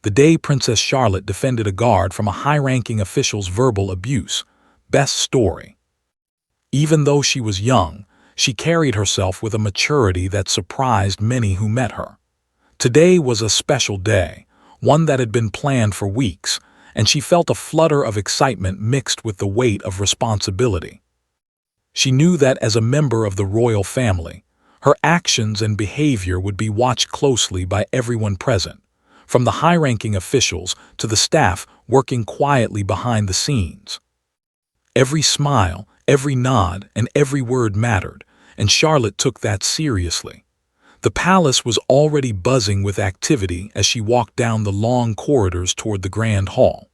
the day Princess Charlotte defended a guard from a high-ranking official's verbal abuse. Best story. Even though she was young, she carried herself with a maturity that surprised many who met her. Today was a special day, one that had been planned for weeks, and she felt a flutter of excitement mixed with the weight of responsibility. She knew that as a member of the royal family, her actions and behavior would be watched closely by everyone present, from the high-ranking officials to the staff working quietly behind the scenes. Every smile, every nod, and every word mattered, and Charlotte took that seriously. The palace was already buzzing with activity as she walked down the long corridors toward the grand hall.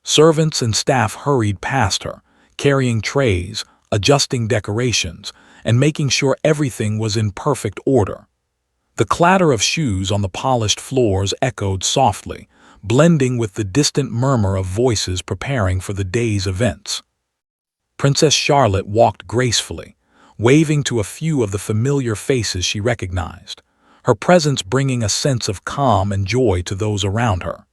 Servants and staff hurried past her, carrying trays, adjusting decorations, and making sure everything was in perfect order. The clatter of shoes on the polished floors echoed softly, blending with the distant murmur of voices preparing for the day's events. Princess Charlotte walked gracefully, waving to a few of the familiar faces she recognized, her presence bringing a sense of calm and joy to those around her.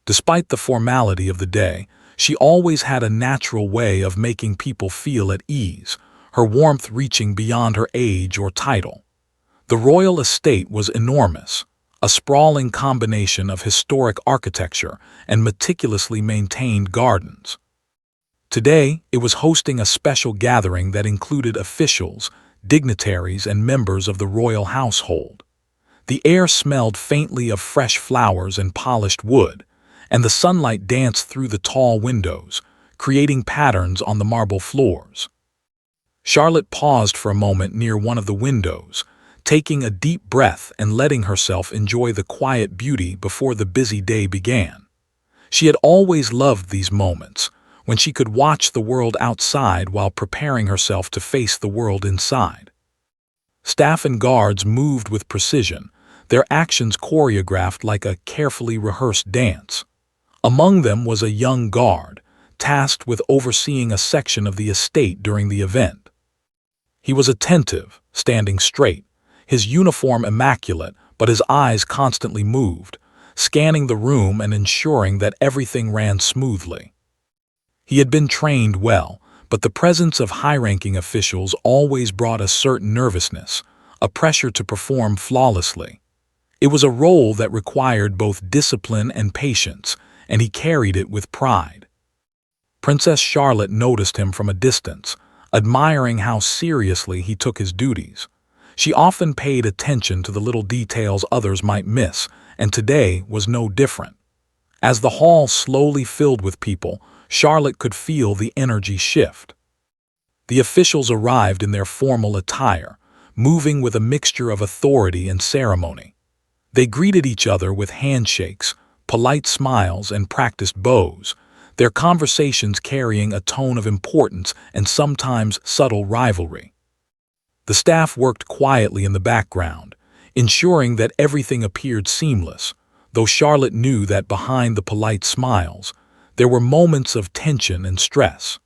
Despite the formality of the day, she always had a natural way of making people feel at ease, her warmth reaching beyond her age or title. The royal estate was enormous, a sprawling combination of historic architecture and meticulously maintained gardens. Today, it was hosting a special gathering that included officials, dignitaries, and members of the royal household. The air smelled faintly of fresh flowers and polished wood, and the sunlight danced through the tall windows, creating patterns on the marble floors. Charlotte paused for a moment near one of the windows, taking a deep breath and letting herself enjoy the quiet beauty before the busy day began. She had always loved these moments, when she could watch the world outside while preparing herself to face the world inside. Staff and guards moved with precision, their actions choreographed like a carefully rehearsed dance. Among them was a young guard, tasked with overseeing a section of the estate during the event. He was attentive, standing straight, his uniform immaculate, but his eyes constantly moved, scanning the room and ensuring that everything ran smoothly. He had been trained well, but the presence of high-ranking officials always brought a certain nervousness, a pressure to perform flawlessly. It was a role that required both discipline and patience, and he carried it with pride. Princess Charlotte noticed him from a distance, admiring how seriously he took his duties. She often paid attention to the little details others might miss, and today was no different. As the hall slowly filled with people, Charlotte could feel the energy shift. The officials arrived in their formal attire, moving with a mixture of authority and ceremony. They greeted each other with handshakes, polite smiles, and practiced bows, their conversations carrying a tone of importance and sometimes subtle rivalry. The staff worked quietly in the background, ensuring that everything appeared seamless, though Charlotte knew that behind the polite smiles, there were moments of tension and stress.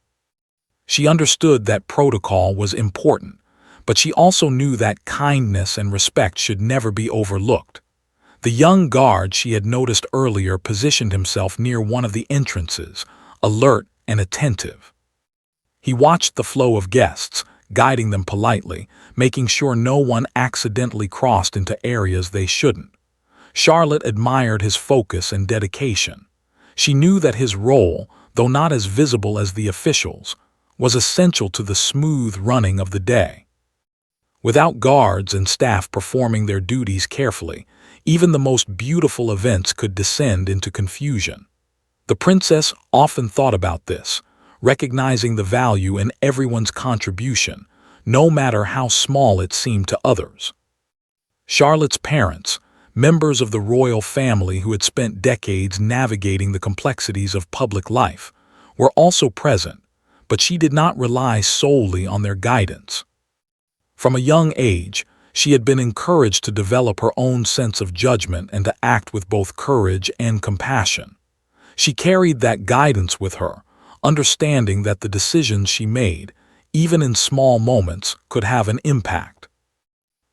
She understood that protocol was important, but she also knew that kindness and respect should never be overlooked. The young guard she had noticed earlier positioned himself near one of the entrances, alert and attentive. He watched the flow of guests, guiding them politely, making sure no one accidentally crossed into areas they shouldn't. Charlotte admired his focus and dedication. She knew that his role, though not as visible as the officials, was essential to the smooth running of the day. Without guards and staff performing their duties carefully, even the most beautiful events could descend into confusion. The princess often thought about this, recognizing the value in everyone's contribution, no matter how small it seemed to others. Charlotte's parents, members of the royal family who had spent decades navigating the complexities of public life, were also present, but she did not rely solely on their guidance. From a young age, she had been encouraged to develop her own sense of judgment and to act with both courage and compassion. She carried that guidance with her, understanding that the decisions she made, even in small moments, could have an impact.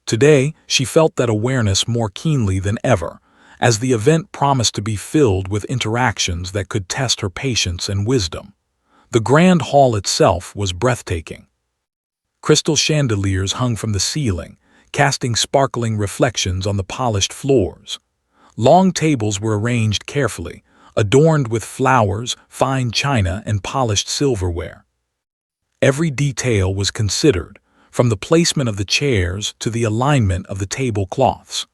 Today, she felt that awareness more keenly than ever, as the event promised to be filled with interactions that could test her patience and wisdom. The grand hall itself was breathtaking. Crystal chandeliers hung from the ceiling, casting sparkling reflections on the polished floors. Long tables were arranged carefully, adorned with flowers, fine china, and polished silverware. Every detail was considered, from the placement of the chairs to the alignment of the tablecloths.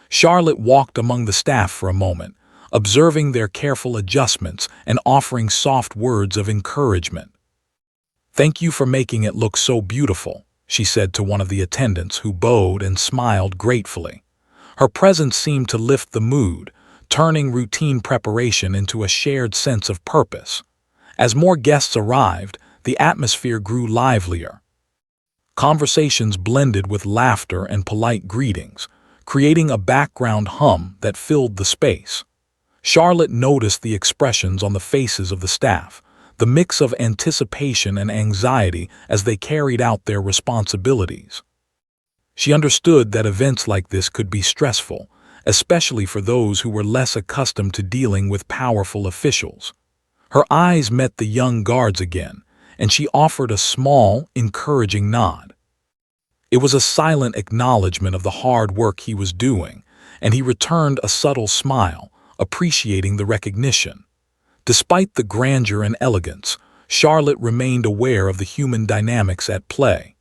Charlotte walked among the staff for a moment, observing their careful adjustments and offering soft words of encouragement. "Thank you for making it look so beautiful," she said to one of the attendants, who bowed and smiled gratefully. Her presence seemed to lift the mood, turning routine preparation into a shared sense of purpose. As more guests arrived, the atmosphere grew livelier. Conversations blended with laughter and polite greetings, creating a background hum that filled the space. Charlotte noticed the expressions on the faces of the staff, the mix of anticipation and anxiety as they carried out their responsibilities. She understood that events like this could be stressful, especially for those who were less accustomed to dealing with powerful officials. Her eyes met the young guard's again, and she offered a small, encouraging nod. It was a silent acknowledgement of the hard work he was doing, and he returned a subtle smile, appreciating the recognition. Despite the grandeur and elegance, Charlotte remained aware of the human dynamics at play.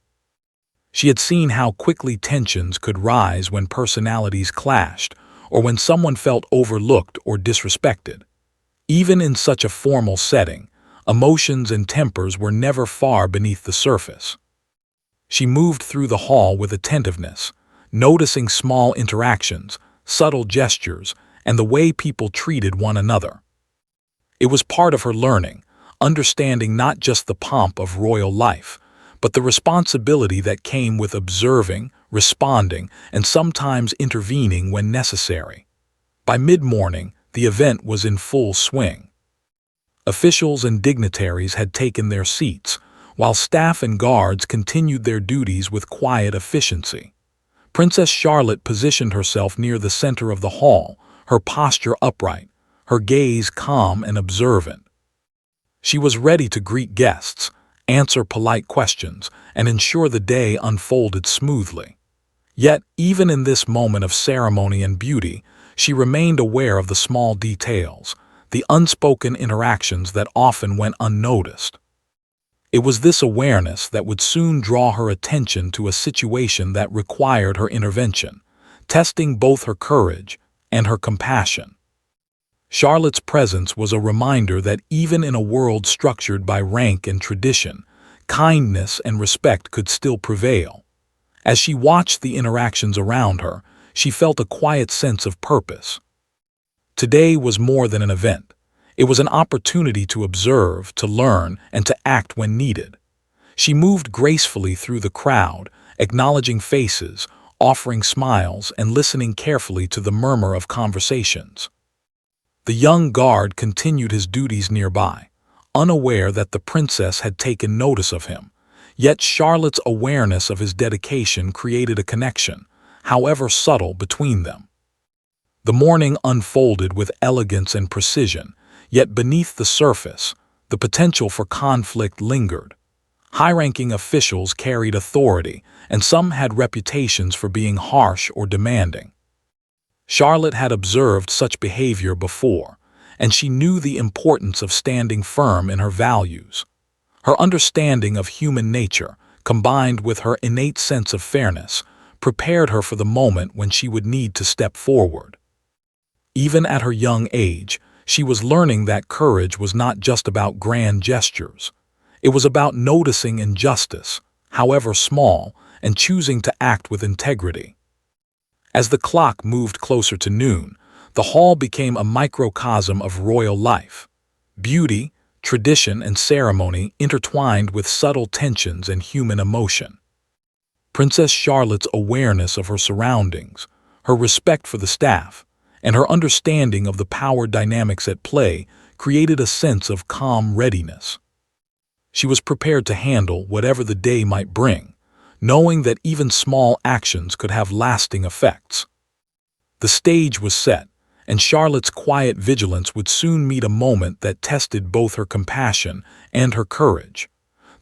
She had seen how quickly tensions could rise when personalities clashed, or when someone felt overlooked or disrespected. Even in such a formal setting, emotions and tempers were never far beneath the surface. She moved through the hall with attentiveness, noticing small interactions, subtle gestures, and the way people treated one another. It was part of her learning, understanding not just the pomp of royal life, but the responsibility that came with observing, responding, and sometimes intervening when necessary. By mid-morning, the event was in full swing. Officials and dignitaries had taken their seats, while staff and guards continued their duties with quiet efficiency. Princess Charlotte positioned herself near the center of the hall, her posture upright, her gaze calm and observant. She was ready to greet guests, answer polite questions, and ensure the day unfolded smoothly. Yet, even in this moment of ceremony and beauty, she remained aware of the small details, the unspoken interactions that often went unnoticed. It was this awareness that would soon draw her attention to a situation that required her intervention, testing both her courage and her compassion. Charlotte's presence was a reminder that even in a world structured by rank and tradition, kindness and respect could still prevail. As she watched the interactions around her, she felt a quiet sense of purpose. Today was more than an event. It was an opportunity to observe, to learn, and to act when needed. She moved gracefully through the crowd, acknowledging faces, offering smiles, and listening carefully to the murmur of conversations. The young guard continued his duties nearby, unaware that the princess had taken notice of him. Yet Charlotte's awareness of his dedication created a connection, however subtle, between them. The morning unfolded with elegance and precision, yet beneath the surface, the potential for conflict lingered. High-ranking officials carried authority, and some had reputations for being harsh or demanding. Charlotte had observed such behavior before, and she knew the importance of standing firm in her values. Her understanding of human nature, combined with her innate sense of fairness, prepared her for the moment when she would need to step forward. Even at her young age, she was learning that courage was not just about grand gestures. It was about noticing injustice, however small, and choosing to act with integrity. As the clock moved closer to noon, the hall became a microcosm of royal life. Beauty, tradition, and ceremony intertwined with subtle tensions and human emotion. Princess Charlotte's awareness of her surroundings, her respect for the staff, and her understanding of the power dynamics at play created a sense of calm readiness. She was prepared to handle whatever the day might bring, knowing that even small actions could have lasting effects. The stage was set, and Charlotte's quiet vigilance would soon meet a moment that tested both her compassion and her courage.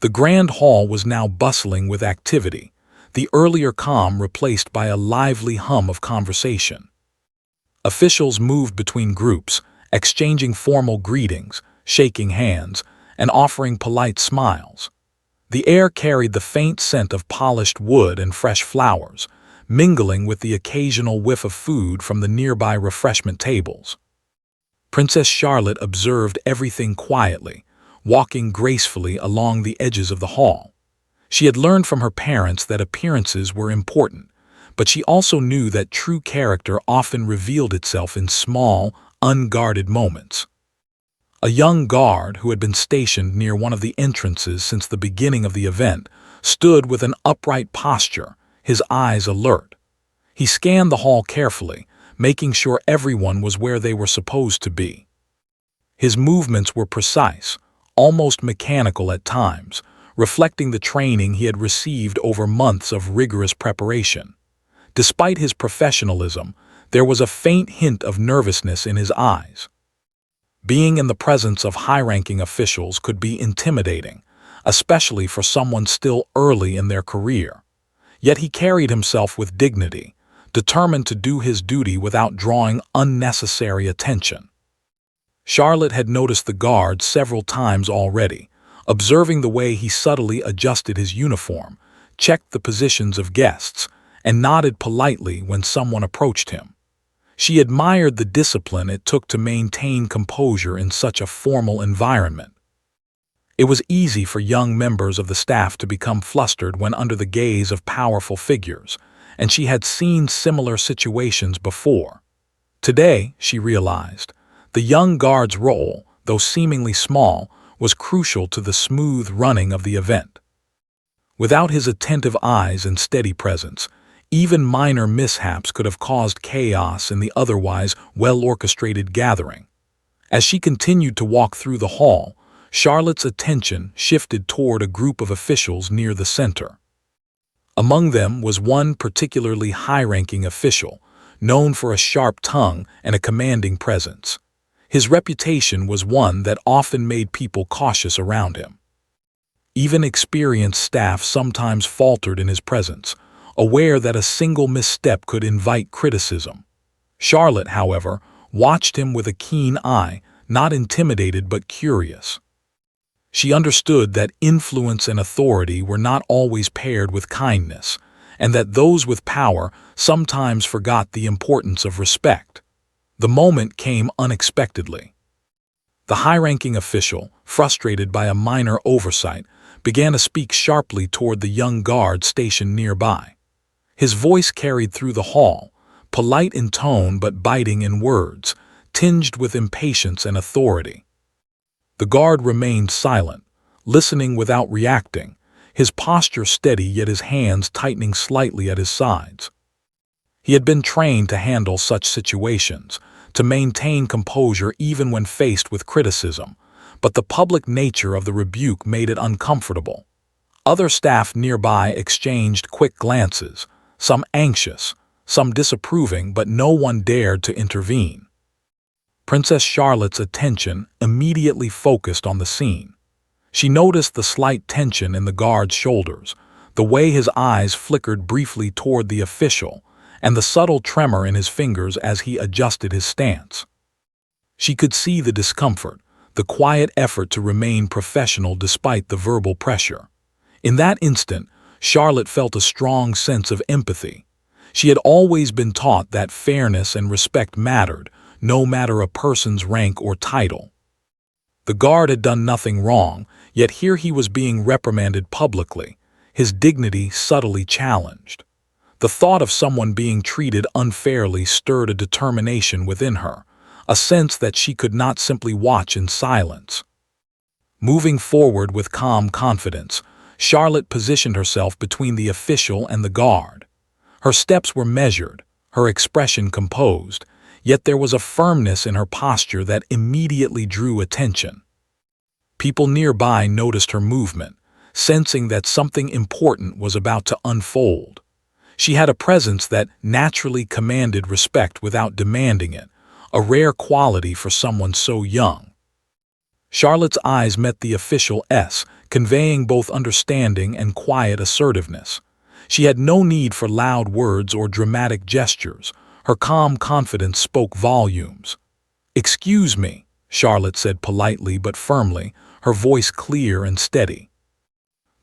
The grand hall was now bustling with activity, the earlier calm replaced by a lively hum of conversation. Officials moved between groups, exchanging formal greetings, shaking hands, and offering polite smiles. The air carried the faint scent of polished wood and fresh flowers, mingling with the occasional whiff of food from the nearby refreshment tables. Princess Charlotte observed everything quietly, walking gracefully along the edges of the hall. She had learned from her parents that appearances were important, but she also knew that true character often revealed itself in small, unguarded moments. A young guard who had been stationed near one of the entrances since the beginning of the event stood with an upright posture, his eyes alert. He scanned the hall carefully, making sure everyone was where they were supposed to be. His movements were precise, almost mechanical at times, reflecting the training he had received over months of rigorous preparation. Despite his professionalism, there was a faint hint of nervousness in his eyes. Being in the presence of high-ranking officials could be intimidating, especially for someone still early in their career. Yet he carried himself with dignity, determined to do his duty without drawing unnecessary attention. Charlotte had noticed the guard several times already, observing the way he subtly adjusted his uniform, checked the positions of guests, and nodded politely when someone approached him. She admired the discipline it took to maintain composure in such a formal environment. It was easy for young members of the staff to become flustered when under the gaze of powerful figures, and she had seen similar situations before. Today, she realized, the young guard's role, though seemingly small, was crucial to the smooth running of the event. Without his attentive eyes and steady presence, even minor mishaps could have caused chaos in the otherwise well-orchestrated gathering. As she continued to walk through the hall, Charlotte's attention shifted toward a group of officials near the center. Among them was one particularly high-ranking official, known for a sharp tongue and a commanding presence. His reputation was one that often made people cautious around him. Even experienced staff sometimes faltered in his presence, aware that a single misstep could invite criticism. Charlotte, however, watched him with a keen eye, not intimidated but curious. She understood that influence and authority were not always paired with kindness, and that those with power sometimes forgot the importance of respect. The moment came unexpectedly. The high-ranking official, frustrated by a minor oversight, began to speak sharply toward the young guard stationed nearby. His voice carried through the hall, polite in tone but biting in words, tinged with impatience and authority. The guard remained silent, listening without reacting, his posture steady yet his hands tightening slightly at his sides. He had been trained to handle such situations, to maintain composure even when faced with criticism, but the public nature of the rebuke made it uncomfortable. Other staff nearby exchanged quick glances, some anxious, some disapproving, but no one dared to intervene. Princess Charlotte's attention immediately focused on the scene. She noticed the slight tension in the guard's shoulders, the way his eyes flickered briefly toward the official, and the subtle tremor in his fingers as he adjusted his stance. She could see the discomfort, the quiet effort to remain professional despite the verbal pressure. In that instant, Charlotte felt a strong sense of empathy. She had always been taught that fairness and respect mattered, no matter a person's rank or title. The guard had done nothing wrong, yet here he was being reprimanded publicly, his dignity subtly challenged. The thought of someone being treated unfairly stirred a determination within her, a sense that she could not simply watch in silence. Moving forward with calm confidence, Charlotte positioned herself between the official and the guard. Her steps were measured, her expression composed, yet there was a firmness in her posture that immediately drew attention. People nearby noticed her movement, sensing that something important was about to unfold. She had a presence that naturally commanded respect without demanding it, a rare quality for someone so young. Charlotte's eyes met the official's, conveying both understanding and quiet assertiveness. She had no need for loud words or dramatic gestures. Her calm confidence spoke volumes. "Excuse me," Charlotte said politely but firmly, her voice clear and steady.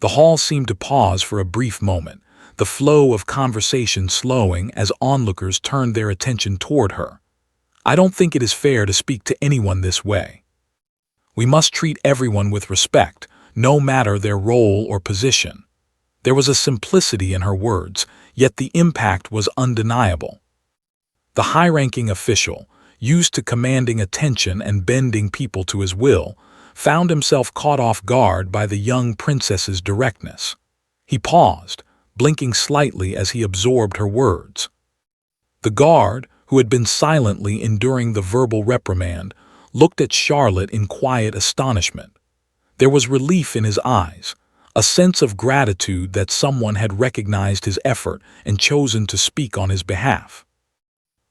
The hall seemed to pause for a brief moment, the flow of conversation slowing as onlookers turned their attention toward her. "I don't think it is fair to speak to anyone this way. We must treat everyone with respect, no matter their role or position." There was a simplicity in her words, yet the impact was undeniable. The high-ranking official, used to commanding attention and bending people to his will, found himself caught off guard by the young princess's directness. He paused, blinking slightly as he absorbed her words. The guard, who had been silently enduring the verbal reprimand, looked at Charlotte in quiet astonishment. There was relief in his eyes, a sense of gratitude that someone had recognized his effort and chosen to speak on his behalf.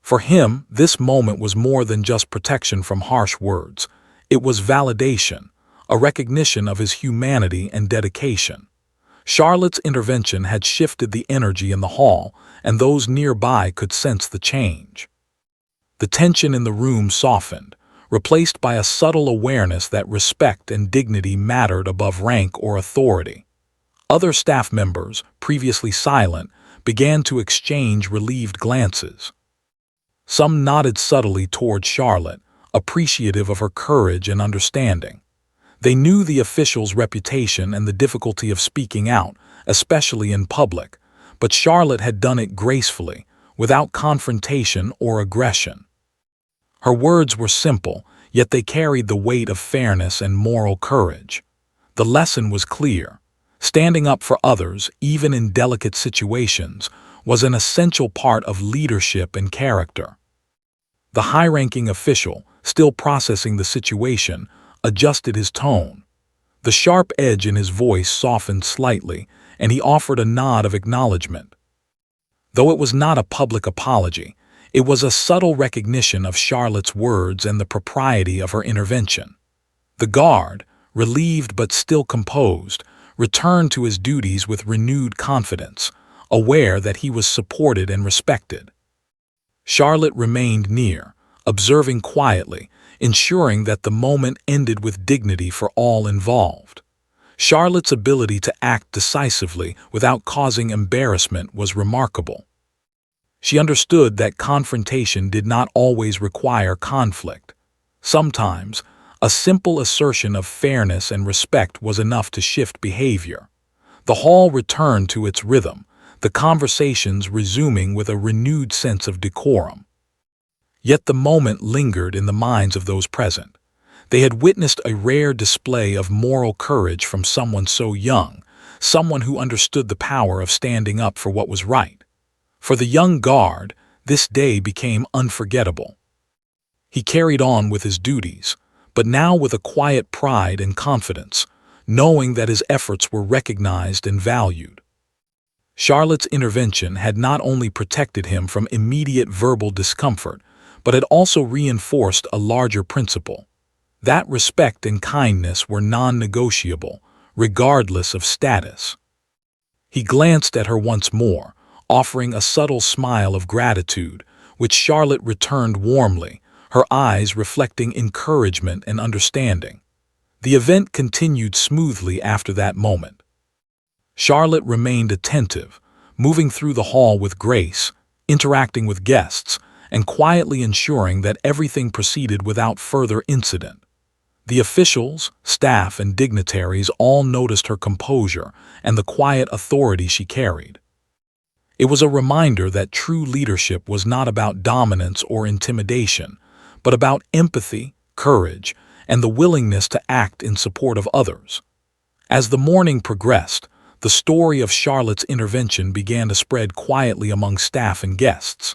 For him, this moment was more than just protection from harsh words. It was validation, a recognition of his humanity and dedication. Charlotte's intervention had shifted the energy in the hall, and those nearby could sense the change. The tension in the room softened, replaced by a subtle awareness that respect and dignity mattered above rank or authority. Other staff members, previously silent, began to exchange relieved glances. Some nodded subtly toward Charlotte, appreciative of her courage and understanding. They knew the official's reputation and the difficulty of speaking out, especially in public, but Charlotte had done it gracefully, without confrontation or aggression. Her words were simple, yet they carried the weight of fairness and moral courage. The lesson was clear. Standing up for others, even in delicate situations, was an essential part of leadership and character. The high-ranking official, still processing the situation, adjusted his tone. The sharp edge in his voice softened slightly, and he offered a nod of acknowledgement. Though it was not a public apology, it was a subtle recognition of Charlotte's words and the propriety of her intervention. The guard, relieved but still composed, returned to his duties with renewed confidence, aware that he was supported and respected. Charlotte remained near, observing quietly, ensuring that the moment ended with dignity for all involved. Charlotte's ability to act decisively without causing embarrassment was remarkable. She understood that confrontation did not always require conflict. Sometimes, a simple assertion of fairness and respect was enough to shift behavior. The hall returned to its rhythm, the conversations resuming with a renewed sense of decorum. Yet the moment lingered in the minds of those present. They had witnessed a rare display of moral courage from someone so young, someone who understood the power of standing up for what was right. For the young guard, this day became unforgettable. He carried on with his duties, but now with a quiet pride and confidence, knowing that his efforts were recognized and valued. Charlotte's intervention had not only protected him from immediate verbal discomfort, but had also reinforced a larger principle. That respect and kindness were non-negotiable, regardless of status. He glanced at her once more, offering a subtle smile of gratitude, which Charlotte returned warmly, her eyes reflecting encouragement and understanding. The event continued smoothly after that moment. Charlotte remained attentive, moving through the hall with grace, interacting with guests, and quietly ensuring that everything proceeded without further incident. The officials, staff, and dignitaries all noticed her composure and the quiet authority she carried. It was a reminder that true leadership was not about dominance or intimidation, but about empathy, courage, and the willingness to act in support of others. As the morning progressed, the story of Charlotte's intervention began to spread quietly among staff and guests.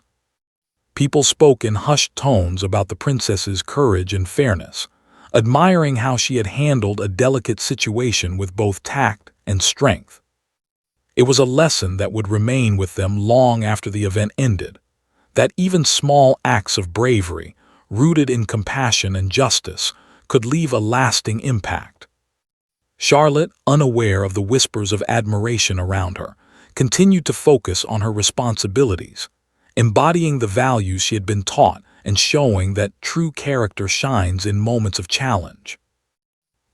People spoke in hushed tones about the princess's courage and fairness, admiring how she had handled a delicate situation with both tact and strength. It was a lesson that would remain with them long after the event ended, that even small acts of bravery, rooted in compassion and justice, could leave a lasting impact. Charlotte, unaware of the whispers of admiration around her, continued to focus on her responsibilities, embodying the values she had been taught and showing that true character shines in moments of challenge.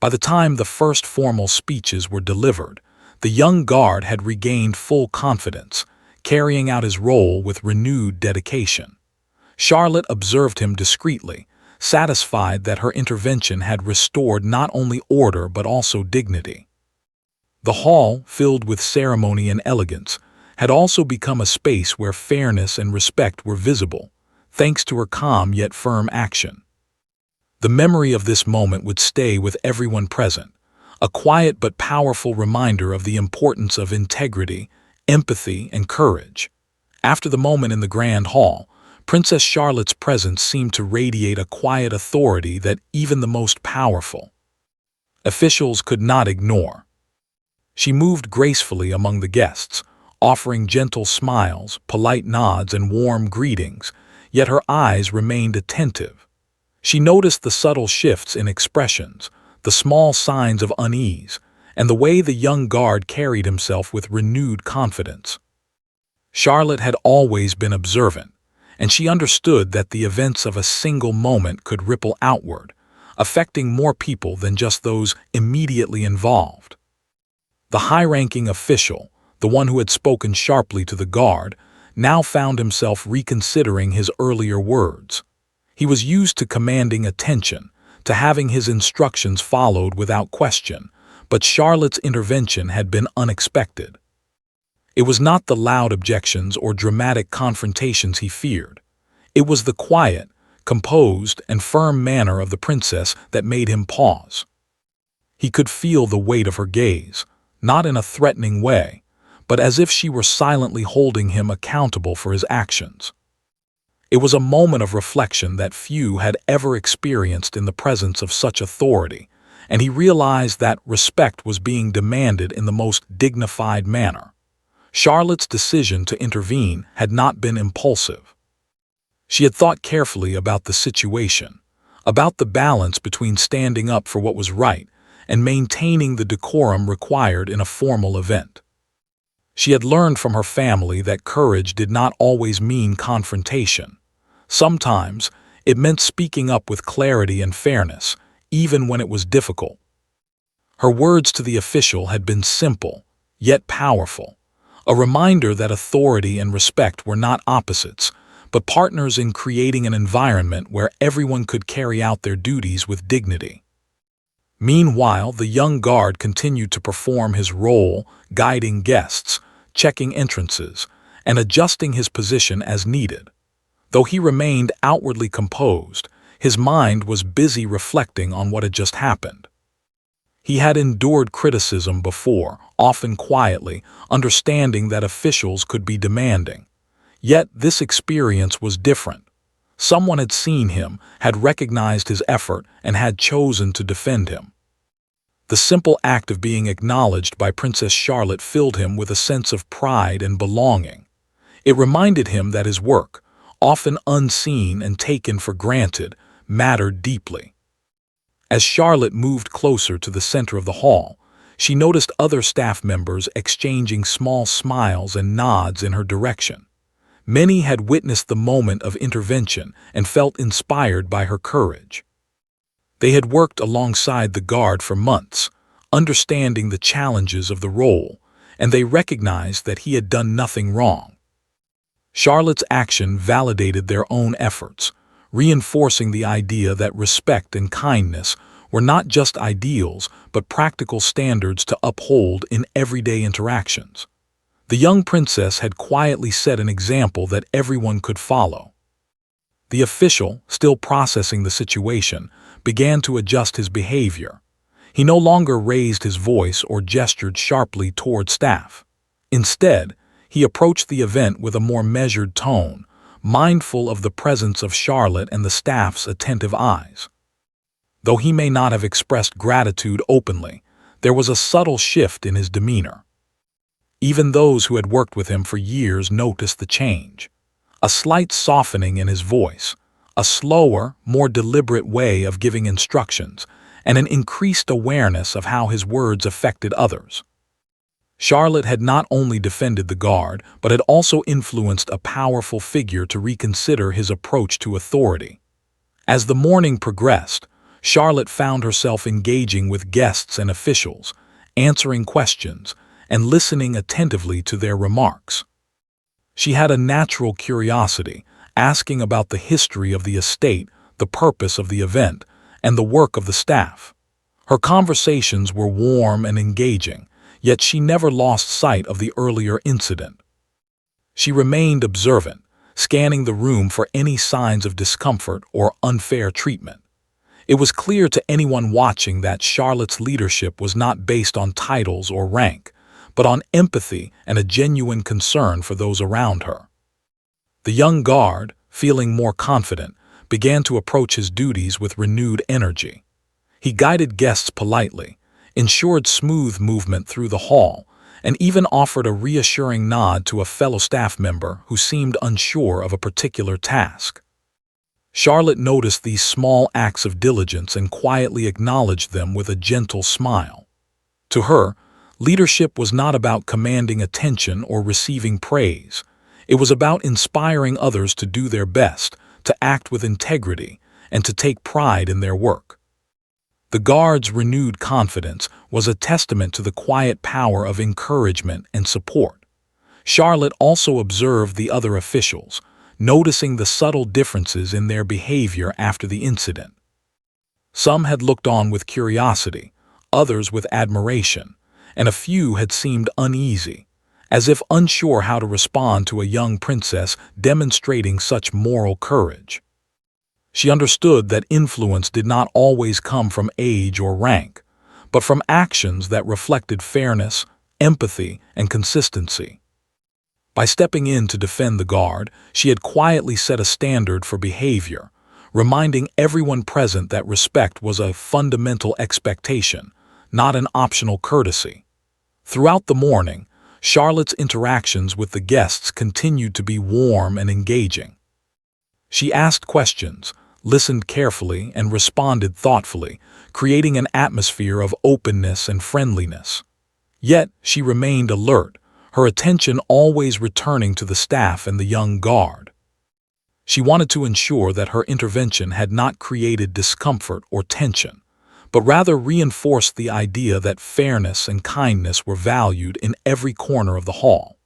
By the time the first formal speeches were delivered, the young guard had regained full confidence, carrying out his role with renewed dedication. Charlotte observed him discreetly, satisfied that her intervention had restored not only order but also dignity. The hall, filled with ceremony and elegance, had also become a space where fairness and respect were visible, thanks to her calm yet firm action. The memory of this moment would stay with everyone present, a quiet but powerful reminder of the importance of integrity, empathy, and courage. After the moment in the Grand Hall, Princess Charlotte's presence seemed to radiate a quiet authority that even the most powerful officials could not ignore. She moved gracefully among the guests, offering gentle smiles, polite nods, and warm greetings, yet her eyes remained attentive. She noticed the subtle shifts in expressions, the small signs of unease, and the way the young guard carried himself with renewed confidence. Charlotte had always been observant, and she understood that the events of a single moment could ripple outward, affecting more people than just those immediately involved. The high-ranking official, the one who had spoken sharply to the guard, now found himself reconsidering his earlier words. He was used to commanding attention, to having his instructions followed without question, but Charlotte's intervention had been unexpected. It was not the loud objections or dramatic confrontations he feared. It was the quiet, composed, and firm manner of the princess that made him pause. He could feel the weight of her gaze, not in a threatening way, but as if she were silently holding him accountable for his actions. It was a moment of reflection that few had ever experienced in the presence of such authority, and he realized that respect was being demanded in the most dignified manner. Charlotte's decision to intervene had not been impulsive. She had thought carefully about the situation, about the balance between standing up for what was right and maintaining the decorum required in a formal event. She had learned from her family that courage did not always mean confrontation. Sometimes, it meant speaking up with clarity and fairness, even when it was difficult. Her words to the official had been simple, yet powerful, a reminder that authority and respect were not opposites, but partners in creating an environment where everyone could carry out their duties with dignity. Meanwhile, the young guard continued to perform his role, guiding guests, checking entrances, and adjusting his position as needed. Though he remained outwardly composed, his mind was busy reflecting on what had just happened. He had endured criticism before, often quietly, understanding that officials could be demanding. Yet this experience was different. Someone had seen him, had recognized his effort, and had chosen to defend him. The simple act of being acknowledged by Princess Charlotte filled him with a sense of pride and belonging. It reminded him that his work, often unseen and taken for granted, mattered deeply. As Charlotte moved closer to the center of the hall, she noticed other staff members exchanging small smiles and nods in her direction. Many had witnessed the moment of intervention and felt inspired by her courage. They had worked alongside the guard for months, understanding the challenges of the role, and they recognized that he had done nothing wrong. Charlotte's action validated their own efforts, reinforcing the idea that respect and kindness were not just ideals but practical standards to uphold in everyday interactions. The young princess had quietly set an example that everyone could follow. The official, still processing the situation, began to adjust his behavior. He no longer raised his voice or gestured sharply toward staff. Instead, he approached the event with a more measured tone, mindful of the presence of Charlotte and the staff's attentive eyes. Though he may not have expressed gratitude openly, there was a subtle shift in his demeanor. Even those who had worked with him for years noticed the change. A slight softening in his voice, a slower, more deliberate way of giving instructions, and an increased awareness of how his words affected others. Charlotte had not only defended the guard, but had also influenced a powerful figure to reconsider his approach to authority. As the morning progressed, Charlotte found herself engaging with guests and officials, answering questions, and listening attentively to their remarks. She had a natural curiosity, asking about the history of the estate, the purpose of the event, and the work of the staff. Her conversations were warm and engaging, yet she never lost sight of the earlier incident. She remained observant, scanning the room for any signs of discomfort or unfair treatment. It was clear to anyone watching that Charlotte's leadership was not based on titles or rank, but on empathy and a genuine concern for those around her. The young guard, feeling more confident, began to approach his duties with renewed energy. He guided guests politely, ensured smooth movement through the hall, and even offered a reassuring nod to a fellow staff member who seemed unsure of a particular task. Charlotte noticed these small acts of diligence and quietly acknowledged them with a gentle smile. To her, leadership was not about commanding attention or receiving praise. It was about inspiring others to do their best, to act with integrity, and to take pride in their work. The guard's renewed confidence was a testament to the quiet power of encouragement and support. Charlotte also observed the other officials, noticing the subtle differences in their behavior after the incident. Some had looked on with curiosity, others with admiration, and a few had seemed uneasy, as if unsure how to respond to a young princess demonstrating such moral courage. She understood that influence did not always come from age or rank, but from actions that reflected fairness, empathy, and consistency. By stepping in to defend the guard, she had quietly set a standard for behavior, reminding everyone present that respect was a fundamental expectation, not an optional courtesy. Throughout the morning, Charlotte's interactions with the guests continued to be warm and engaging. She asked questions, listened carefully, and responded thoughtfully, creating an atmosphere of openness and friendliness. Yet, she remained alert, her attention always returning to the staff and the young guard. She wanted to ensure that her intervention had not created discomfort or tension, but rather reinforced the idea that fairness and kindness were valued in every corner of the hall.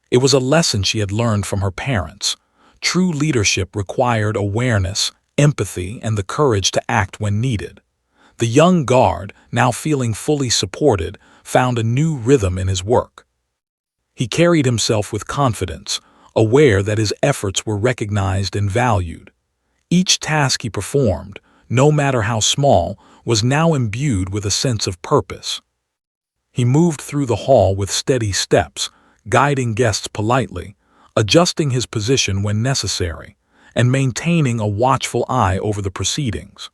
It was a lesson she had learned from her parents. True leadership required awareness, empathy, and the courage to act when needed. The young guard, now feeling fully supported, found a new rhythm in his work. He carried himself with confidence, aware that his efforts were recognized and valued. Each task he performed, no matter how small, was now imbued with a sense of purpose. He moved through the hall with steady steps, guiding guests politely, adjusting his position when necessary, and maintaining a watchful eye over the proceedings.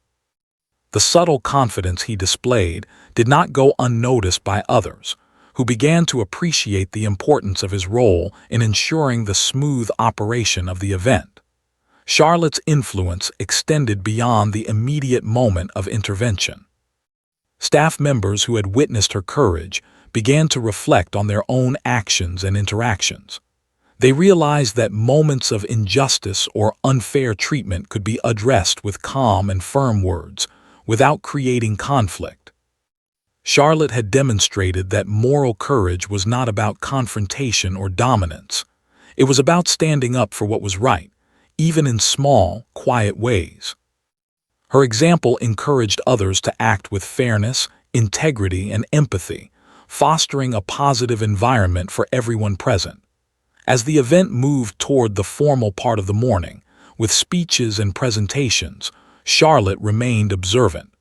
The subtle confidence he displayed did not go unnoticed by others, who began to appreciate the importance of his role in ensuring the smooth operation of the event. Charlotte's influence extended beyond the immediate moment of intervention. Staff members who had witnessed her courage began to reflect on their own actions and interactions. They realized that moments of injustice or unfair treatment could be addressed with calm and firm words, without creating conflict. Charlotte had demonstrated that moral courage was not about confrontation or dominance. It was about standing up for what was right, even in small, quiet ways. Her example encouraged others to act with fairness, integrity, and empathy, fostering a positive environment for everyone present. As the event moved toward the formal part of the morning, with speeches and presentations, Charlotte remained observant.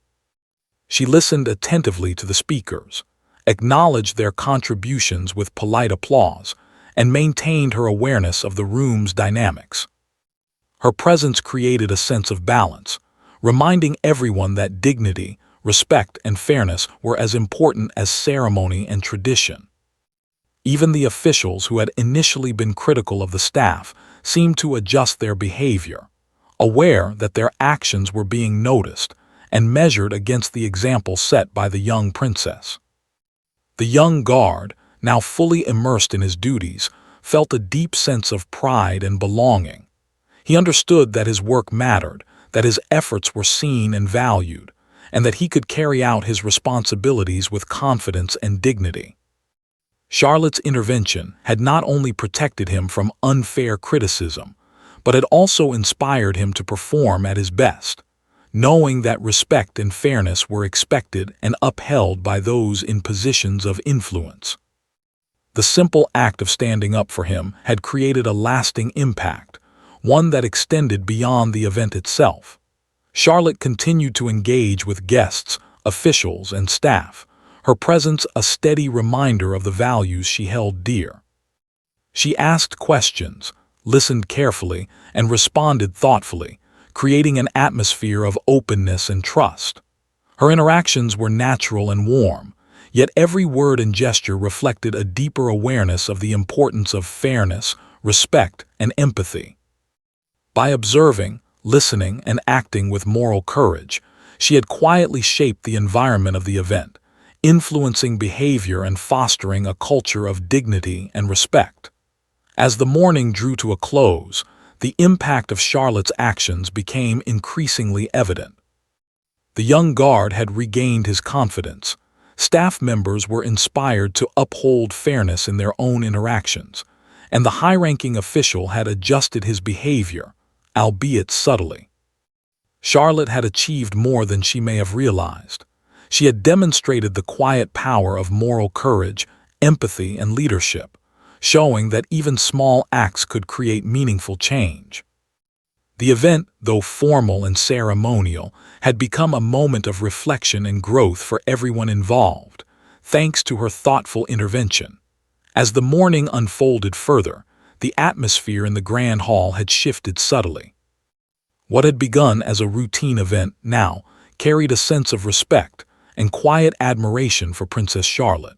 She listened attentively to the speakers, acknowledged their contributions with polite applause, and maintained her awareness of the room's dynamics. Her presence created a sense of balance, reminding everyone that dignity, respect, and fairness were as important as ceremony and tradition. Even the officials who had initially been critical of the staff seemed to adjust their behavior, aware that their actions were being noticed and measured against the example set by the young princess. The young guard, now fully immersed in his duties, felt a deep sense of pride and belonging. He understood that his work mattered, that his efforts were seen and valued, and that he could carry out his responsibilities with confidence and dignity. Charlotte's intervention had not only protected him from unfair criticism, but had also inspired him to perform at his best, knowing that respect and fairness were expected and upheld by those in positions of influence. The simple act of standing up for him had created a lasting impact, one that extended beyond the event itself. Charlotte continued to engage with guests, officials, and staff, her presence a steady reminder of the values she held dear. She asked questions, listened carefully, and responded thoughtfully, creating an atmosphere of openness and trust. Her interactions were natural and warm, yet every word and gesture reflected a deeper awareness of the importance of fairness, respect, and empathy. By observing, listening, and acting with moral courage, she had quietly shaped the environment of the event, influencing behavior and fostering a culture of dignity and respect. As the morning drew to a close, the impact of Charlotte's actions became increasingly evident. The young guard had regained his confidence. Staff members were inspired to uphold fairness in their own interactions, and the high-ranking official had adjusted his behavior, albeit subtly. Charlotte had achieved more than she may have realized. She had demonstrated the quiet power of moral courage, empathy, and leadership, showing that even small acts could create meaningful change. The event, though formal and ceremonial, had become a moment of reflection and growth for everyone involved, thanks to her thoughtful intervention. As the morning unfolded further, the atmosphere in the grand hall had shifted subtly. What had begun as a routine event now carried a sense of respect and quiet admiration for Princess Charlotte.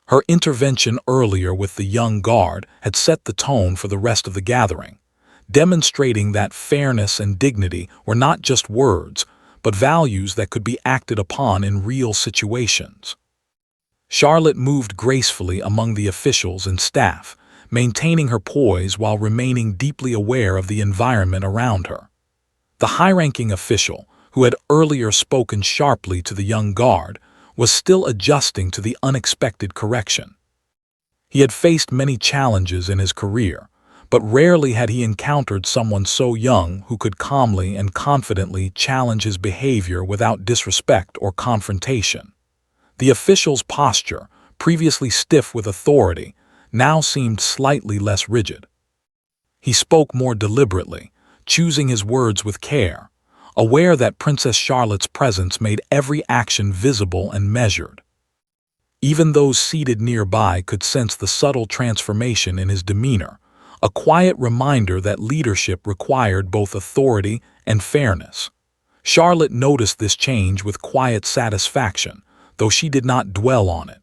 Her intervention earlier with the young guard had set the tone for the rest of the gathering, demonstrating that fairness and dignity were not just words, but values that could be acted upon in real situations. Charlotte moved gracefully among the officials and staff, maintaining her poise while remaining deeply aware of the environment around her. The high-ranking official, who had earlier spoken sharply to the young guard, was still adjusting to the unexpected correction. He had faced many challenges in his career, but rarely had he encountered someone so young who could calmly and confidently challenge his behavior without disrespect or confrontation. The official's posture, previously stiff with authority, now seemed slightly less rigid. He spoke more deliberately, choosing his words with care, aware that Princess Charlotte's presence made every action visible and measured. Even those seated nearby could sense the subtle transformation in his demeanor, a quiet reminder that leadership required both authority and fairness. Charlotte noticed this change with quiet satisfaction, though she did not dwell on it.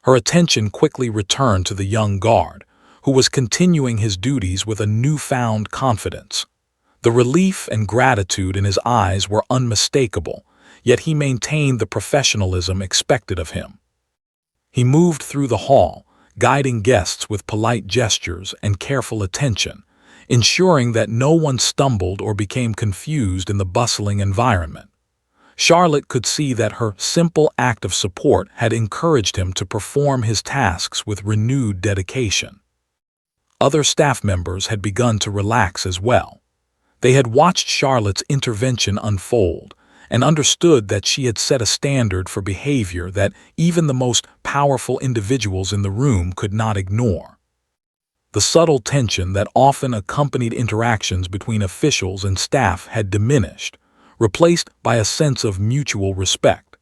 Her attention quickly returned to the young guard, who was continuing his duties with a newfound confidence. The relief and gratitude in his eyes were unmistakable, yet he maintained the professionalism expected of him. He moved through the hall, guiding guests with polite gestures and careful attention, ensuring that no one stumbled or became confused in the bustling environment. Charlotte could see that her simple act of support had encouraged him to perform his tasks with renewed dedication. Other staff members had begun to relax as well. They had watched Charlotte's intervention unfold and understood that she had set a standard for behavior that even the most powerful individuals in the room could not ignore. The subtle tension that often accompanied interactions between officials and staff had diminished, replaced by a sense of mutual respect.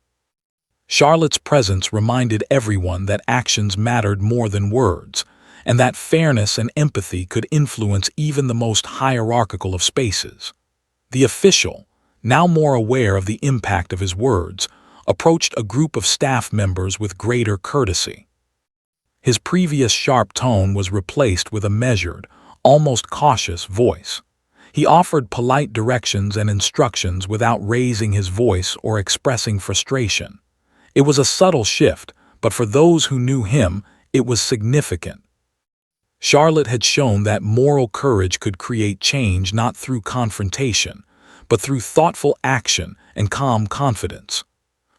Charlotte's presence reminded everyone that actions mattered more than words, and that fairness and empathy could influence even the most hierarchical of spaces. The official, now more aware of the impact of his words, approached a group of staff members with greater courtesy. His previous sharp tone was replaced with a measured, almost cautious voice. He offered polite directions and instructions without raising his voice or expressing frustration. It was a subtle shift, but for those who knew him, it was significant. Charlotte had shown that moral courage could create change not through confrontation, but through thoughtful action and calm confidence.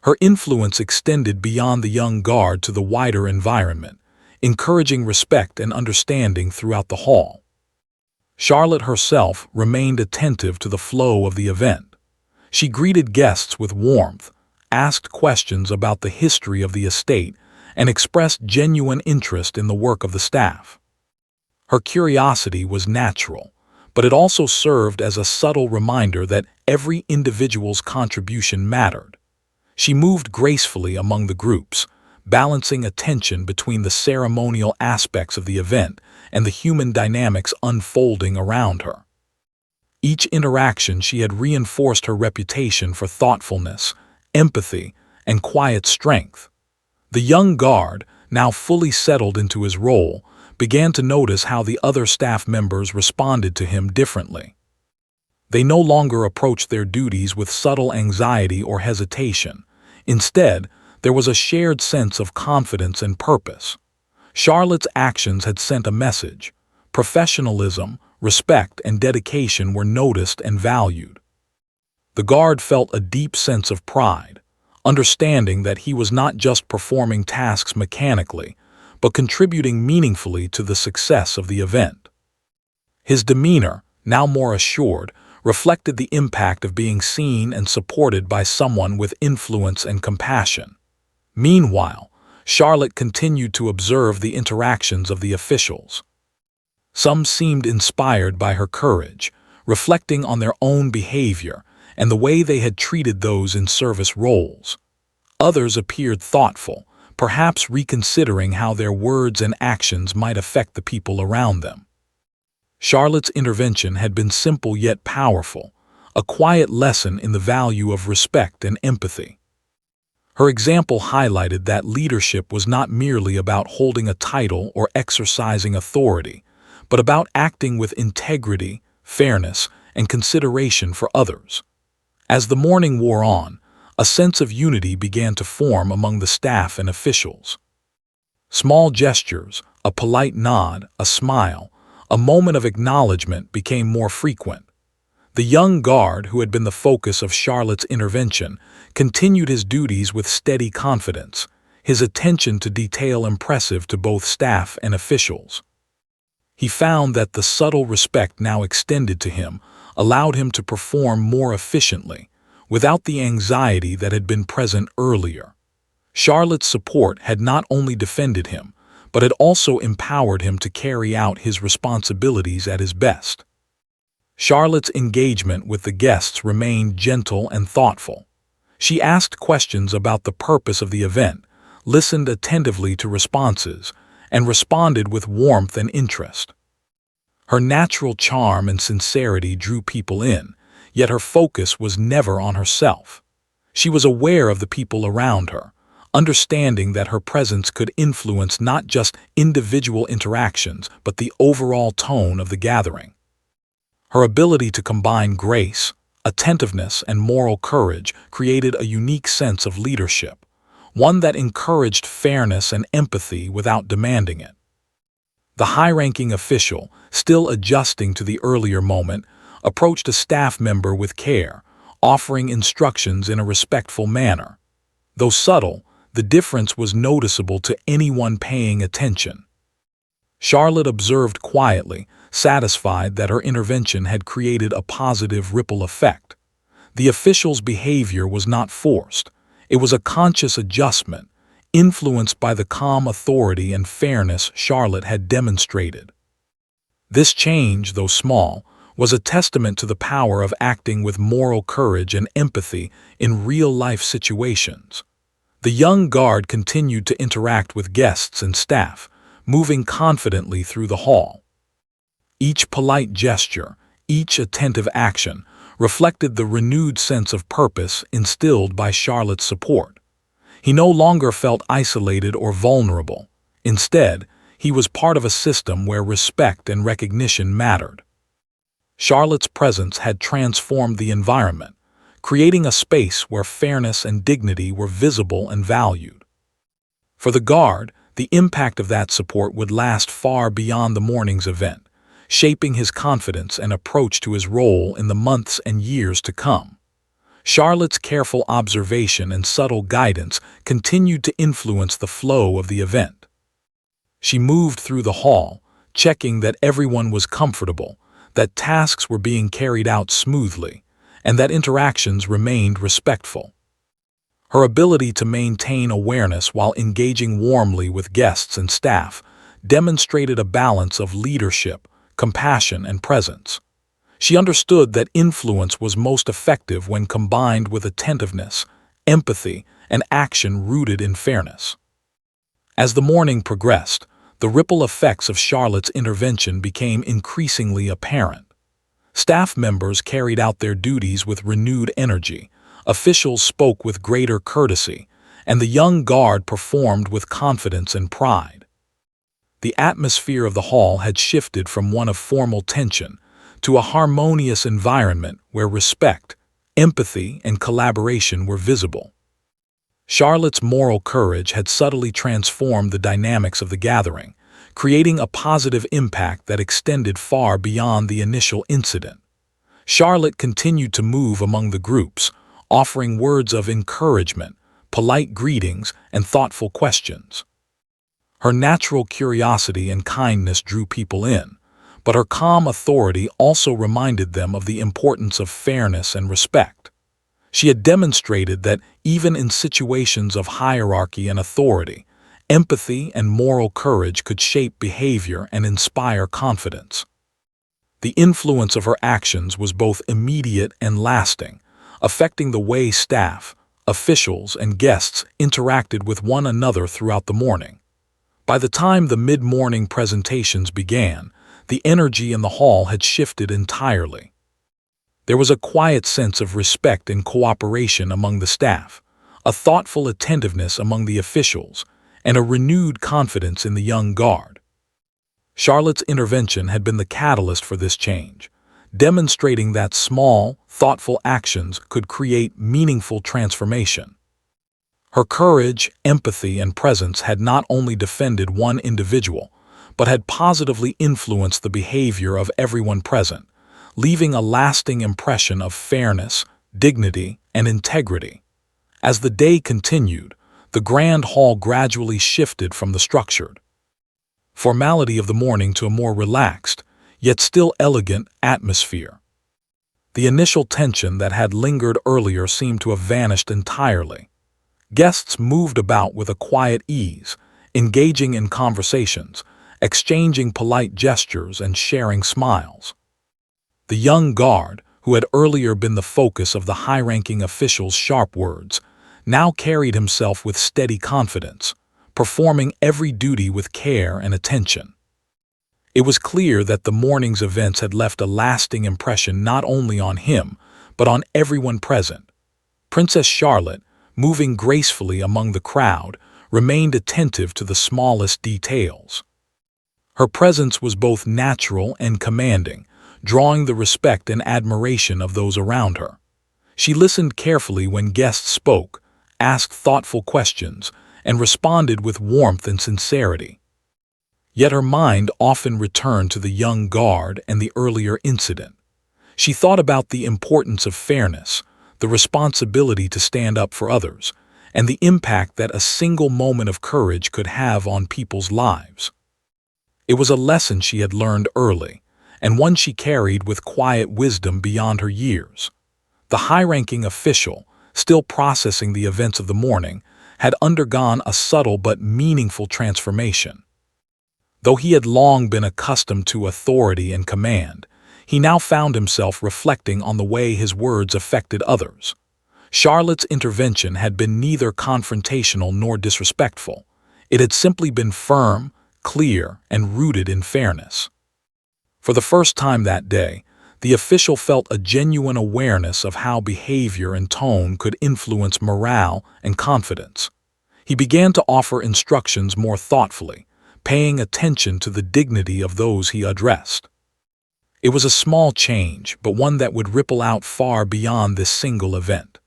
Her influence extended beyond the young guard to the wider environment, encouraging respect and understanding throughout the hall. Charlotte herself remained attentive to the flow of the event. She greeted guests with warmth, asked questions about the history of the estate, and expressed genuine interest in the work of the staff. Her curiosity was natural, but it also served as a subtle reminder that every individual's contribution mattered. She moved gracefully among the groups, balancing attention between the ceremonial aspects of the event and the human dynamics unfolding around her. Each interaction she had reinforced her reputation for thoughtfulness, empathy, and quiet strength. The young guard, now fully settled into his role, began to notice how the other staff members responded to him differently. They no longer approached their duties with subtle anxiety or hesitation. Instead, there was a shared sense of confidence and purpose. Charlotte's actions had sent a message. Professionalism, respect, and dedication were noticed and valued. The guard felt a deep sense of pride, understanding that he was not just performing tasks mechanically, but contributing meaningfully to the success of the event. His demeanor, now more assured, reflected the impact of being seen and supported by someone with influence and compassion. Meanwhile, Charlotte continued to observe the interactions of the officials. Some seemed inspired by her courage, reflecting on their own behavior and the way they had treated those in service roles. Others appeared thoughtful, perhaps reconsidering how their words and actions might affect the people around them. Charlotte's intervention had been simple yet powerful, a quiet lesson in the value of respect and empathy. Her example highlighted that leadership was not merely about holding a title or exercising authority, but about acting with integrity, fairness, and consideration for others. As the morning wore on, a sense of unity began to form among the staff and officials. Small gestures, a polite nod, a smile, a moment of acknowledgement became more frequent. The young guard, who had been the focus of Charlotte's intervention, continued his duties with steady confidence, his attention to detail impressive to both staff and officials. He found that the subtle respect now extended to him allowed him to perform more efficiently, without the anxiety that had been present earlier. Charlotte's support had not only defended him, but had also empowered him to carry out his responsibilities at his best. Charlotte's engagement with the guests remained gentle and thoughtful. She asked questions about the purpose of the event, listened attentively to responses, and responded with warmth and interest. Her natural charm and sincerity drew people in, yet her focus was never on herself. She was aware of the people around her, understanding that her presence could influence not just individual interactions, but the overall tone of the gathering. Her ability to combine grace, attentiveness, and moral courage created a unique sense of leadership, one that encouraged fairness and empathy without demanding it. The high-ranking official, still adjusting to the earlier moment, approached a staff member with care, offering instructions in a respectful manner. Though subtle, the difference was noticeable to anyone paying attention. Charlotte observed quietly, satisfied that her intervention had created a positive ripple effect. The official's behavior was not forced. It was a conscious adjustment, influenced by the calm authority and fairness Charlotte had demonstrated. This change, though small, was a testament to the power of acting with moral courage and empathy in real-life situations. The young guard continued to interact with guests and staff, moving confidently through the hall. Each polite gesture, each attentive action, reflected the renewed sense of purpose instilled by Charlotte's support. He no longer felt isolated or vulnerable. Instead, he was part of a system where respect and recognition mattered. Charlotte's presence had transformed the environment, creating a space where fairness and dignity were visible and valued. For the guard, the impact of that support would last far beyond the morning's event, shaping his confidence and approach to his role in the months and years to come. Charlotte's careful observation and subtle guidance continued to influence the flow of the event. She moved through the hall, checking that everyone was comfortable, that tasks were being carried out smoothly, and that interactions remained respectful. Her ability to maintain awareness while engaging warmly with guests and staff demonstrated a balance of leadership, compassion, and presence. She understood that influence was most effective when combined with attentiveness, empathy, and action rooted in fairness. As the morning progressed, the ripple effects of Charlotte's intervention became increasingly apparent. Staff members carried out their duties with renewed energy, officials spoke with greater courtesy, and the young guard performed with confidence and pride. The atmosphere of the hall had shifted from one of formal tension to a harmonious environment where respect, empathy, and collaboration were visible. Charlotte's moral courage had subtly transformed the dynamics of the gathering, creating a positive impact that extended far beyond the initial incident. Charlotte continued to move among the groups, offering words of encouragement, polite greetings, and thoughtful questions. Her natural curiosity and kindness drew people in, but her calm authority also reminded them of the importance of fairness and respect. She had demonstrated that even in situations of hierarchy and authority, empathy and moral courage could shape behavior and inspire confidence. The influence of her actions was both immediate and lasting, affecting the way staff, officials, and guests interacted with one another throughout the morning. By the time the mid-morning presentations began, the energy in the hall had shifted entirely. There was a quiet sense of respect and cooperation among the staff, a thoughtful attentiveness among the officials, and a renewed confidence in the young guard. Charlotte's intervention had been the catalyst for this change, demonstrating that small, thoughtful actions could create meaningful transformation. Her courage, empathy, and presence had not only defended one individual, but had positively influenced the behavior of everyone present, leaving a lasting impression of fairness, dignity, and integrity. As the day continued, the grand hall gradually shifted from the structured formality of the morning to a more relaxed, yet still elegant, atmosphere. The initial tension that had lingered earlier seemed to have vanished entirely. Guests moved about with a quiet ease, engaging in conversations, exchanging polite gestures, and sharing smiles. The young guard, who had earlier been the focus of the high-ranking official's sharp words, now carried himself with steady confidence, performing every duty with care and attention. It was clear that the morning's events had left a lasting impression not only on him, but on everyone present. Princess Charlotte, moving gracefully among the crowd, remained attentive to the smallest details. Her presence was both natural and commanding, drawing the respect and admiration of those around her. She listened carefully when guests spoke, asked thoughtful questions, and responded with warmth and sincerity. Yet her mind often returned to the young guard and the earlier incident. She thought about the importance of fairness, the responsibility to stand up for others, and the impact that a single moment of courage could have on people's lives. It was a lesson she had learned early, and one she carried with quiet wisdom beyond her years. The high-ranking official, still processing the events of the morning, had undergone a subtle but meaningful transformation. Though he had long been accustomed to authority and command, he now found himself reflecting on the way his words affected others. Charlotte's intervention had been neither confrontational nor disrespectful. It had simply been firm, clear, and rooted in fairness. For the first time that day, the official felt a genuine awareness of how behavior and tone could influence morale and confidence. He began to offer instructions more thoughtfully, paying attention to the dignity of those he addressed. It was a small change, but one that would ripple out far beyond this single event.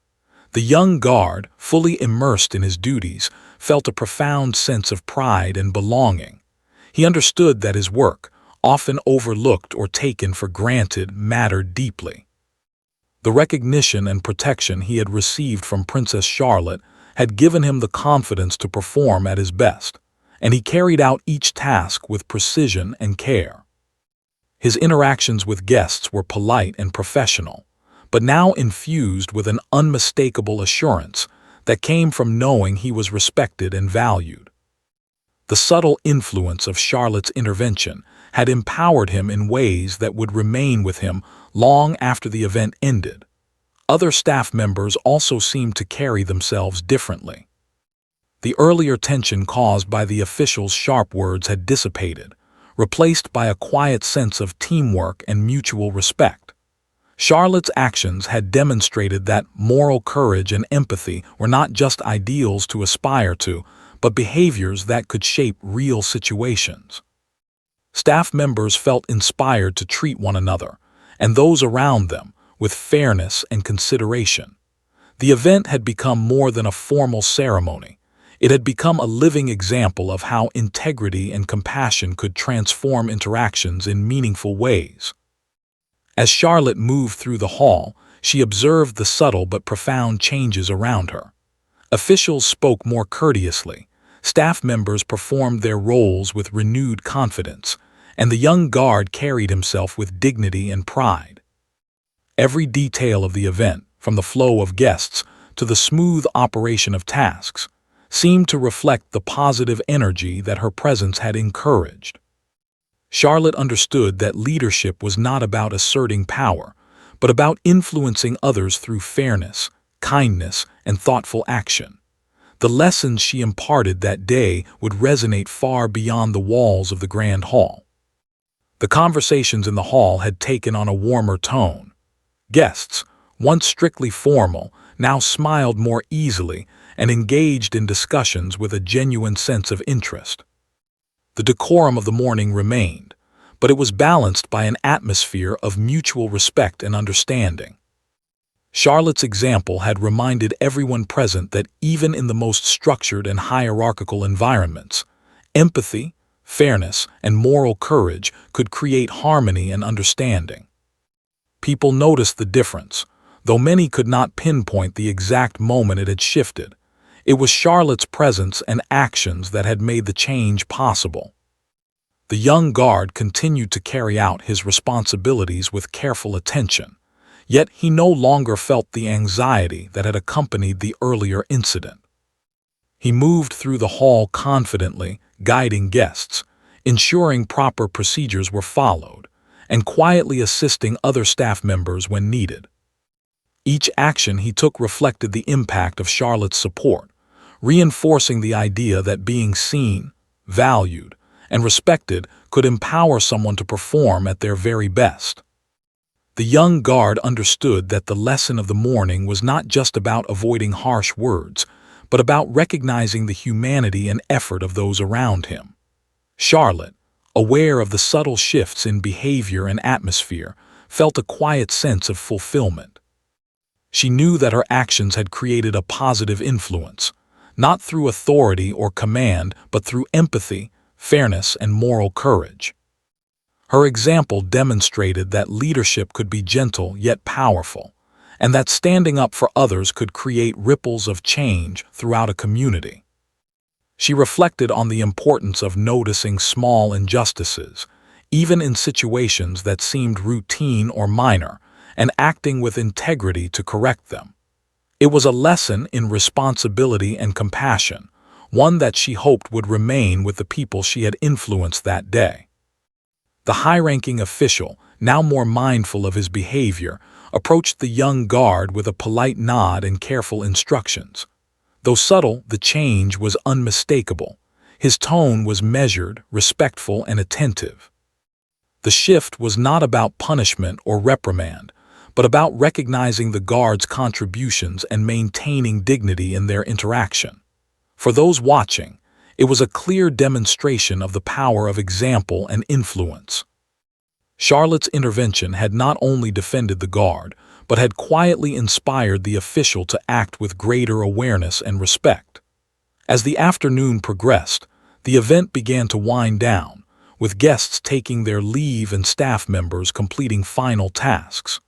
The young guard, fully immersed in his duties, felt a profound sense of pride and belonging. He understood that his work, often overlooked or taken for granted, mattered deeply. The recognition and protection he had received from Princess Charlotte had given him the confidence to perform at his best, and he carried out each task with precision and care. His interactions with guests were polite and professional, but now infused with an unmistakable assurance that came from knowing he was respected and valued. The subtle influence of Charlotte's intervention had empowered him in ways that would remain with him long after the event ended. Other staff members also seemed to carry themselves differently. The earlier tension caused by the official's sharp words had dissipated, replaced by a quiet sense of teamwork and mutual respect. Charlotte's actions had demonstrated that moral courage and empathy were not just ideals to aspire to, but behaviors that could shape real situations. Staff members felt inspired to treat one another, and those around them, with fairness and consideration. The event had become more than a formal ceremony. It had become a living example of how integrity and compassion could transform interactions in meaningful ways. As Charlotte moved through the hall, she observed the subtle but profound changes around her. Officials spoke more courteously, staff members performed their roles with renewed confidence, and the young guard carried himself with dignity and pride. Every detail of the event, from the flow of guests to the smooth operation of tasks, seemed to reflect the positive energy that her presence had encouraged. Charlotte understood that leadership was not about asserting power, but about influencing others through fairness, kindness, and thoughtful action. The lessons she imparted that day would resonate far beyond the walls of the grand hall. The conversations in the hall had taken on a warmer tone. Guests, once strictly formal, now smiled more easily and engaged in discussions with a genuine sense of interest. The decorum of the morning remained, but it was balanced by an atmosphere of mutual respect and understanding. Charlotte's example had reminded everyone present that even in the most structured and hierarchical environments, empathy, fairness, and moral courage could create harmony and understanding. People noticed the difference, though many could not pinpoint the exact moment it had shifted. It was Charlotte's presence and actions that had made the change possible. The young guard continued to carry out his responsibilities with careful attention, yet he no longer felt the anxiety that had accompanied the earlier incident. He moved through the hall confidently, guiding guests, ensuring proper procedures were followed, and quietly assisting other staff members when needed. Each action he took reflected the impact of Charlotte's support, reinforcing the idea that being seen, valued, and respected could empower someone to perform at their very best. The young guard understood that the lesson of the morning was not just about avoiding harsh words, but about recognizing the humanity and effort of those around him. Charlotte, aware of the subtle shifts in behavior and atmosphere, felt a quiet sense of fulfillment. She knew that her actions had created a positive influence, not through authority or command, but through empathy, fairness, and moral courage. Her example demonstrated that leadership could be gentle yet powerful, and that standing up for others could create ripples of change throughout a community. She reflected on the importance of noticing small injustices, even in situations that seemed routine or minor, and acting with integrity to correct them. It was a lesson in responsibility and compassion, one that she hoped would remain with the people she had influenced that day. The high-ranking official, now more mindful of his behavior, approached the young guard with a polite nod and careful instructions. Though subtle, the change was unmistakable. His tone was measured, respectful, and attentive. The shift was not about punishment or reprimand, but about recognizing the guard's contributions and maintaining dignity in their interaction. For those watching, it was a clear demonstration of the power of example and influence. Charlotte's intervention had not only defended the guard, but had quietly inspired the official to act with greater awareness and respect. As the afternoon progressed, the event began to wind down, with guests taking their leave and staff members completing final tasks.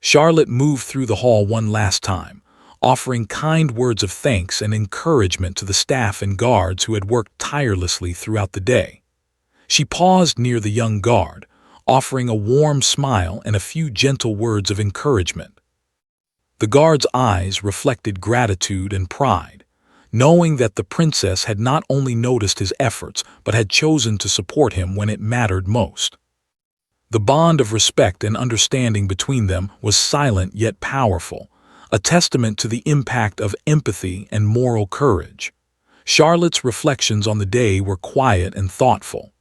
Charlotte moved through the hall one last time, offering kind words of thanks and encouragement to the staff and guards who had worked tirelessly throughout the day. She paused near the young guard, offering a warm smile and a few gentle words of encouragement. The guard's eyes reflected gratitude and pride, knowing that the princess had not only noticed his efforts but had chosen to support him when it mattered most. The bond of respect and understanding between them was silent yet powerful, a testament to the impact of empathy and moral courage. Charlotte's reflections on the day were quiet and thoughtful.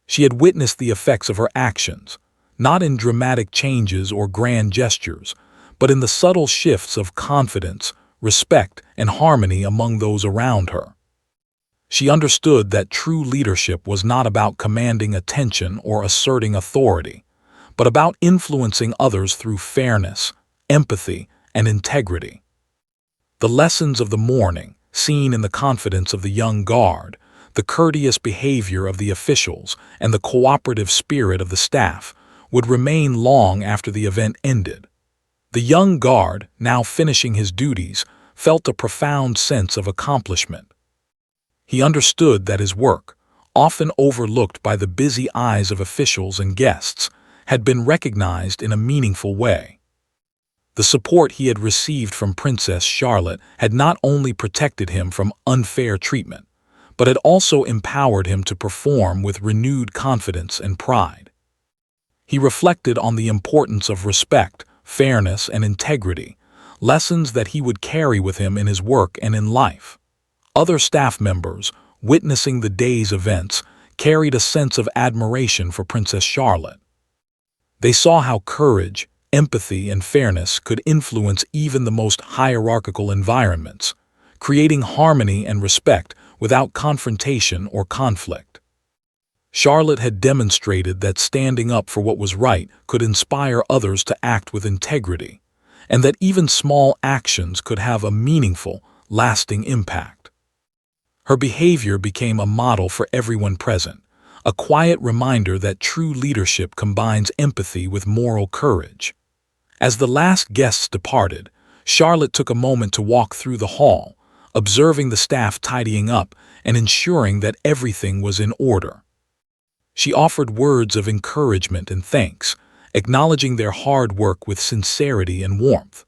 She had witnessed the effects of her actions, not in dramatic changes or grand gestures, but in the subtle shifts of confidence, respect, and harmony among those around her. She understood that true leadership was not about commanding attention or asserting authority, but about influencing others through fairness, empathy, and integrity. The lessons of the morning, seen in the confidence of the young guard, the courteous behavior of the officials, and the cooperative spirit of the staff, would remain long after the event ended. The young guard, now finishing his duties, felt a profound sense of accomplishment. He understood that his work, often overlooked by the busy eyes of officials and guests, had been recognized in a meaningful way. The support he had received from Princess Charlotte had not only protected him from unfair treatment, but had also empowered him to perform with renewed confidence and pride. He reflected on the importance of respect, fairness, and integrity, lessons that he would carry with him in his work and in life. Other staff members, witnessing the day's events, carried a sense of admiration for Princess Charlotte. They saw how courage, empathy, and fairness could influence even the most hierarchical environments, creating harmony and respect without confrontation or conflict. Charlotte had demonstrated that standing up for what was right could inspire others to act with integrity, and that even small actions could have a meaningful, lasting impact. Her behavior became a model for everyone present, a quiet reminder that true leadership combines empathy with moral courage. As the last guests departed, Charlotte took a moment to walk through the hall, observing the staff tidying up and ensuring that everything was in order. She offered words of encouragement and thanks, acknowledging their hard work with sincerity and warmth.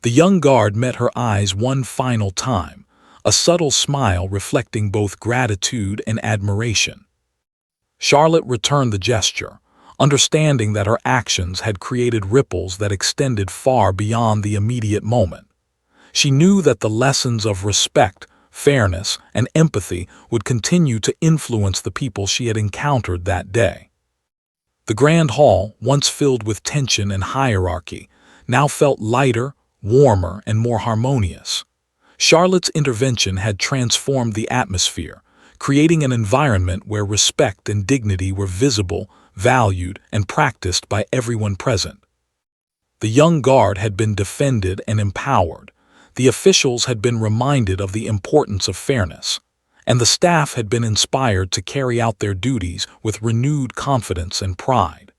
The young guard met her eyes one final time, a subtle smile reflecting both gratitude and admiration. Charlotte returned the gesture, understanding that her actions had created ripples that extended far beyond the immediate moment. She knew that the lessons of respect, fairness, and empathy would continue to influence the people she had encountered that day. The grand hall, once filled with tension and hierarchy, now felt lighter, warmer, and more harmonious. Charlotte's intervention had transformed the atmosphere, creating an environment where respect and dignity were visible, valued, and practiced by everyone present. The young guard had been defended and empowered, the officials had been reminded of the importance of fairness, and the staff had been inspired to carry out their duties with renewed confidence and pride.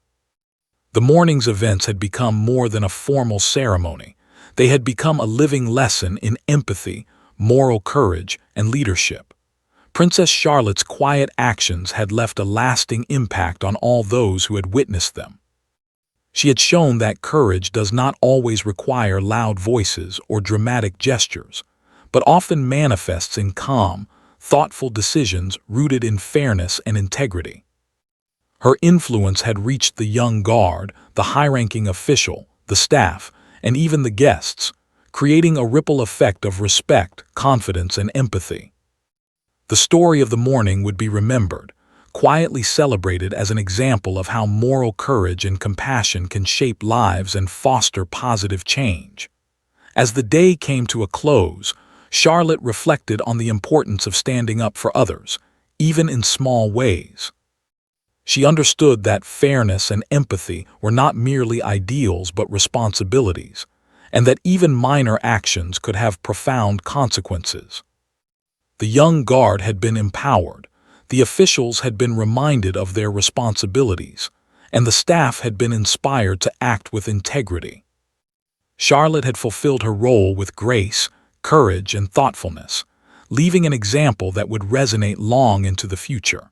The morning's events had become more than a formal ceremony. They had become a living lesson in empathy, moral courage, and leadership. Princess Charlotte's quiet actions had left a lasting impact on all those who had witnessed them. She had shown that courage does not always require loud voices or dramatic gestures, but often manifests in calm, thoughtful decisions rooted in fairness and integrity. Her influence had reached the young guard, the high-ranking official, the staff, and even the guests, creating a ripple effect of respect, confidence, and empathy. The story of the morning would be remembered, quietly celebrated as an example of how moral courage and compassion can shape lives and foster positive change. As the day came to a close, Charlotte reflected on the importance of standing up for others, even in small ways. She understood that fairness and empathy were not merely ideals but responsibilities, and that even minor actions could have profound consequences. The young guard had been empowered, the officials had been reminded of their responsibilities, and the staff had been inspired to act with integrity. Charlotte had fulfilled her role with grace, courage, and thoughtfulness, leaving an example that would resonate long into the future.